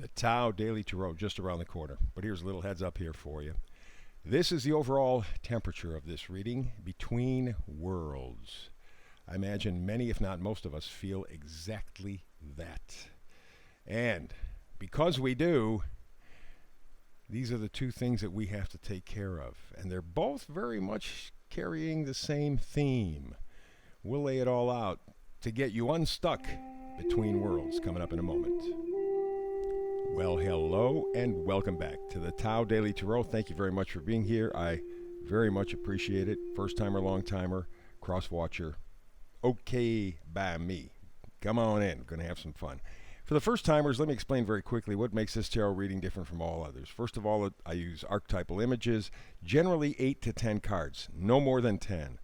The Tao Daily Tarot just around the corner. But here's a little heads up here for you. This is the overall temperature of this reading, Between Worlds. I imagine many, if not most of us, feel exactly that. And because we do, these are the two things that we have to take care of. And they're both very much carrying the same theme. We'll lay it all out to get you unstuck between worlds coming up in a moment. Well, hello and welcome back to the Tao Daily Tarot. Thank you very much for being here. I very much appreciate it. First timer, long timer, cross watcher. Okay by me. Come on in. We're going to have some fun. For the first timers, let me explain very quickly what makes this tarot reading different from all others. First of all, I use archetypal images, generally 8 to 10 cards, no more than 10.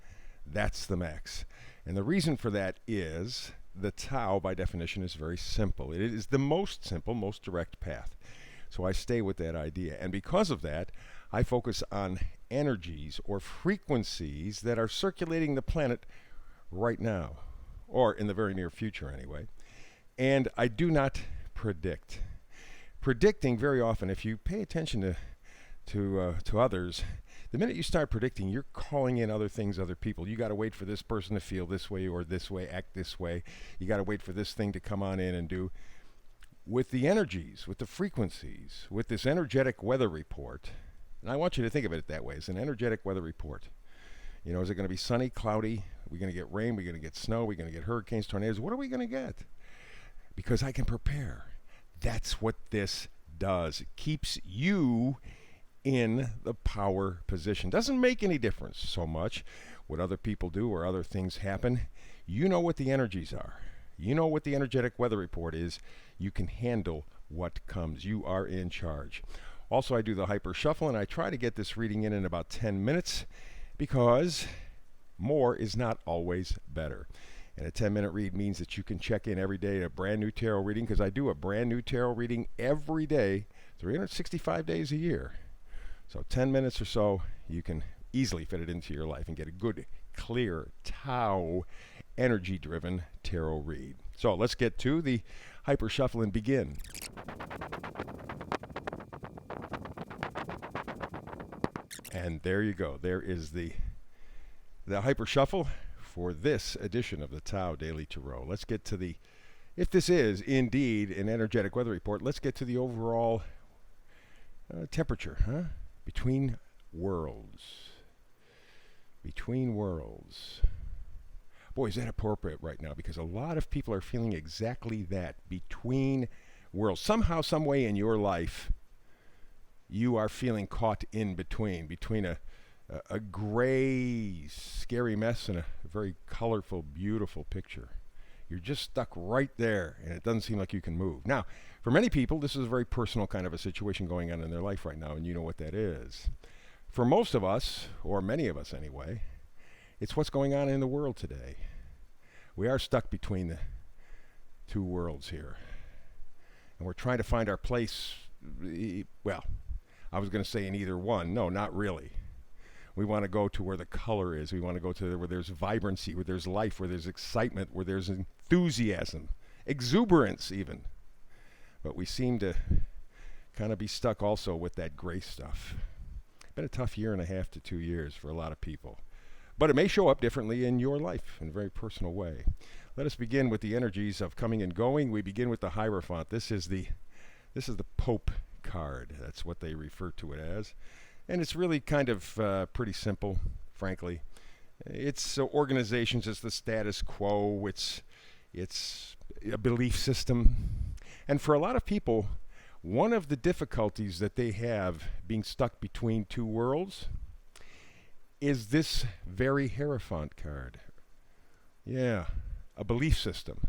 That's the max. And the reason for that is the Tao, by definition, is very simple. It is the most simple, most direct path. So I stay with that idea. And because of that, I focus on energies or frequencies that are circulating the planet right now, or in the very near future anyway. And I do not predict. Predicting, very often, if you pay attention to others, the minute you start predicting, you're calling in other things, other people. You got to wait for this person to feel this way or this way, act this way. You got to wait for this thing to come on in and do. With the energies, with the frequencies, with this energetic weather report, and I want you to think of it that way, it's an energetic weather report. You know, is it going to be sunny, cloudy? Are we going to get rain? Are we going to get snow? Are we going to get hurricanes, tornadoes? What are we going to get? Because I can prepare. That's what this does. It keeps you in the power position. Doesn't make any difference so much what other people do or other things happen. You know what the energies are. You know what the energetic weather report is. You can handle what comes. You are in charge. Also, I do the hyper shuffle, and I try to get this reading in about 10 minutes because more is not always better. And a 10-minute read means that you can check in every day at a brand new tarot reading, because I do a brand new tarot reading every day, 365 days a year. So 10 minutes or so, you can easily fit it into your life and get a good, clear, Tao, energy-driven tarot read. So let's get to the hyper shuffle and begin. And there you go. There is the hyper shuffle for this edition of the Tao Daily Tarot. Let's get to the, if this is indeed an energetic weather report, let's get to the overall temperature, Between worlds. Between worlds. Boy, is that appropriate right now, because a lot of people are feeling exactly that. Between worlds. Somehow, some way in your life, you are feeling caught in between a gray, scary mess and a very colorful, beautiful picture. You're just stuck right there, and it doesn't seem like you can move. Now, for many people, this is a very personal kind of a situation going on in their life right now, and you know what that is. For most of us, or many of us anyway, it's what's going on in the world today. We are stuck between the two worlds here, and we're trying to find our place. Well, I was going to say in either one. No, not really. We want to go to where the color is. We want to go to where there's vibrancy, where there's life, where there's excitement, where there's enthusiasm, exuberance even. But we seem to kind of be stuck also with that gray stuff. Been a tough year and a half to 2 years for a lot of people. But it may show up differently in your life in a very personal way. Let us begin with the energies of coming and going. We begin with the Hierophant. This is the Pope card. That's what they refer to it as. And it's really kind of pretty simple, frankly. It's organizations, it's the status quo, it's a belief system. And for a lot of people, one of the difficulties that they have being stuck between two worlds is this very Hierophant card. Yeah, a belief system.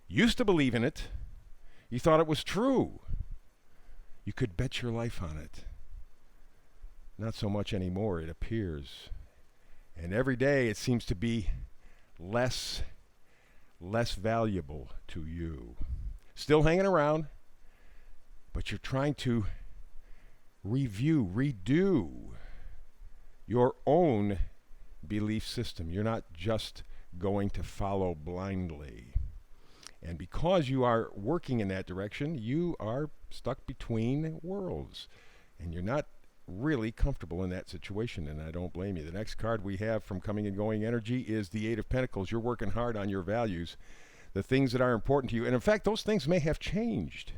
Used to believe in it. You thought it was true. You could bet your life on it. Not so much anymore, it appears. And every day it seems to be less valuable to you. Still hanging around, but you're trying to redo your own belief system. You're not just going to follow blindly. And because you are working in that direction, you are stuck between worlds. And you're not really comfortable in that situation, and I don't blame you. The next card we have from Coming and Going Energy is the Eight of Pentacles. You're working hard on your values, the things that are important to you. And in fact, those things may have changed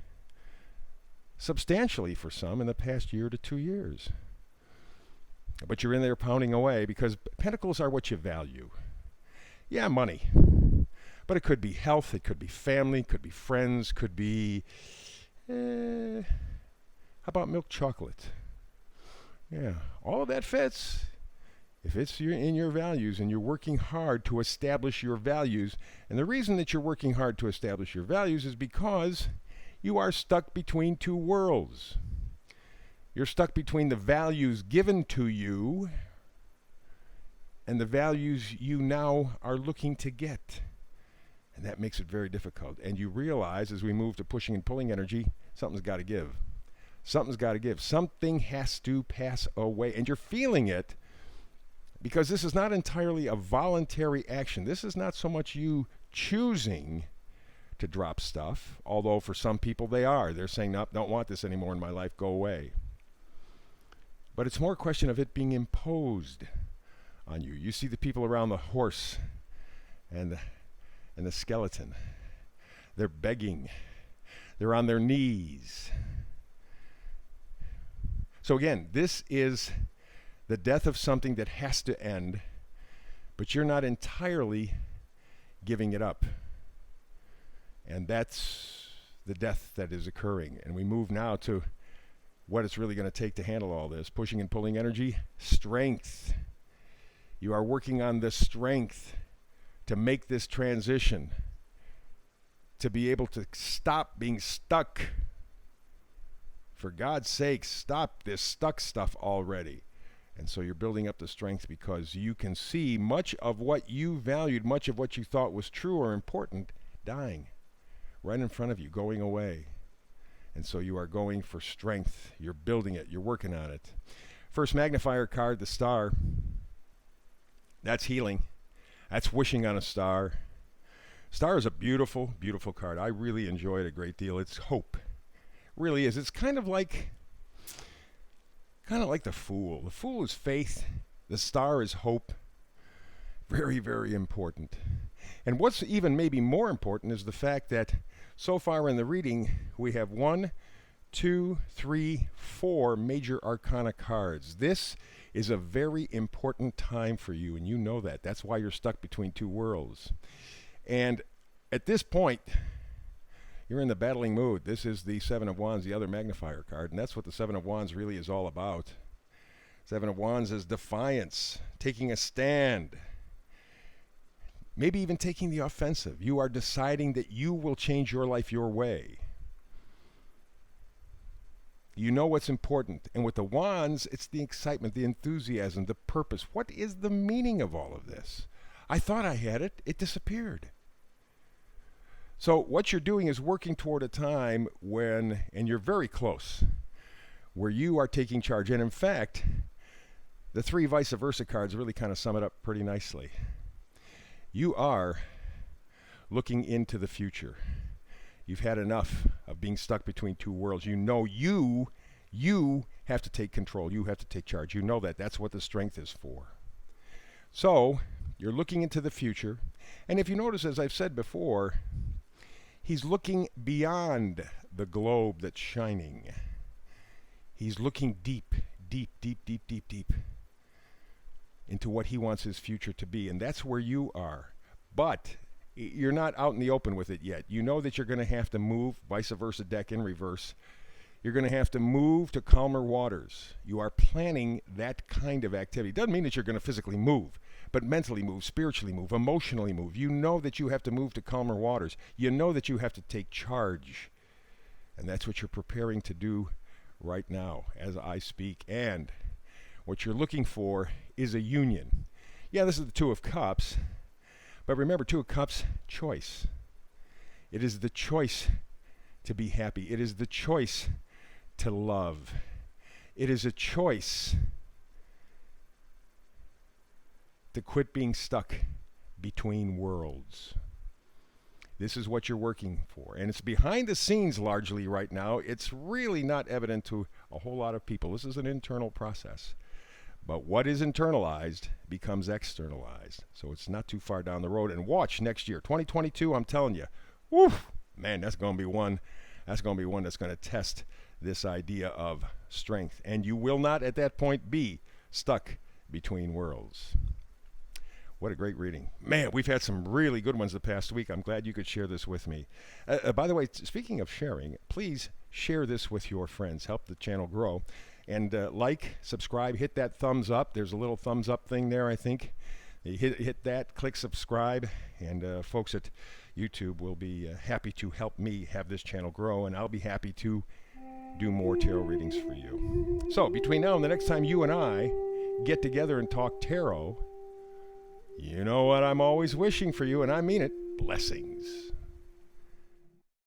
substantially for some in the past year to 2 years. But you're in there pounding away because pentacles are what you value. Yeah, money. But it could be health, it could be family, it could be friends, could be, how about milk chocolate? Yeah, all of that fits. If it's in your values and you're working hard to establish your values, and the reason that you're working hard to establish your values is because you are stuck between two worlds. You're stuck between the values given to you and the values you now are looking to get. And that makes it very difficult. And you realize as we move to pushing and pulling energy, something's got to give. Something's got to give. Something has to pass away. And you're feeling it because this is not entirely a voluntary action. This is not so much you choosing to drop stuff, although for some people they are. They're saying, nope, don't want this anymore in my life, go away. But it's more a question of it being imposed on you. You see the people around the horse and the skeleton. They're begging. They're on their knees. So again, this is the death of something that has to end, but you're not entirely giving it up. And that's the death that is occurring. And we move now to what it's really going to take to handle all this. Pushing and pulling energy, strength. You are working on the strength to make this transition, to be able to stop being stuck. For God's sake, stop this stuck stuff already. And so you're building up the strength because you can see much of what you valued, much of what you thought was true or important, dying right in front of you, going away. And so you are going for strength. You're building it. You're working on it. First magnifier card, the star. That's healing. That's wishing on a star. Star is a beautiful, beautiful card. I really enjoy it a great deal. It's hope. Really is. It's kind of like the Fool. The Fool is faith. The star is hope. Very, very important. And what's even maybe more important is the fact that so far in the reading, we have 1, 2, 3, 4 major arcana cards. This is a very important time for you, and you know that. That's why you're stuck between two worlds. And at this point, you're in the battling mood. This is the Seven of Wands, the other magnifier card, and that's what the Seven of Wands really is all about. Seven of Wands is defiance, taking a stand, maybe even taking the offensive. You are deciding that you will change your life your way. You know what's important. And with the Wands, it's the excitement, the enthusiasm, the purpose. What is the meaning of all of this? I thought I had it. It disappeared. So what you're doing is working toward a time when, and you're very close, where you are taking charge. And in fact, the 3 vice versa cards really kind of sum it up pretty nicely. You are looking into the future. You've had enough of being stuck between two worlds. You know you have to take control. You have to take charge. You know that. That's what the strength is for. So you're looking into the future. And if you notice, as I've said before, he's looking beyond the globe that's shining. He's looking deep, deep, deep, deep, deep, deep into what he wants his future to be. And that's where you are. But you're not out in the open with it yet. You know that you're going to have to move, vice versa deck in reverse. You're going to have to move to calmer waters. You are planning that kind of activity. Doesn't mean that you're going to physically move, but mentally move, spiritually move, emotionally move. You know that you have to move to calmer waters. You know that you have to take charge. And that's what you're preparing to do right now as I speak. And what you're looking for is a union. Yeah, this is the Two of Cups. But remember, Two of Cups, choice. It is the choice to be happy. It is the choice to love. It is a choice to quit being stuck between worlds. This is what you're working for. And it's behind the scenes largely right now. It's really not evident to a whole lot of people. This is an internal process. But what is internalized becomes externalized. So it's not too far down the road. And watch next year, 2022, I'm telling you, woo, man, that's going to be one that's going to test this idea of strength. And you will not at that point be stuck between worlds. What a great reading. Man, we've had some really good ones the past week. I'm glad you could share this with me. By the way, speaking of sharing, please share this with your friends. Help the channel grow. And like, subscribe, hit that thumbs up. There's a little thumbs up thing there, I think. You hit that, click subscribe, and folks at YouTube will be happy to help me have this channel grow, and I'll be happy to do more tarot readings for you. So between now and the next time you and I get together and talk tarot, you know what I'm always wishing for you, and I mean it, blessings.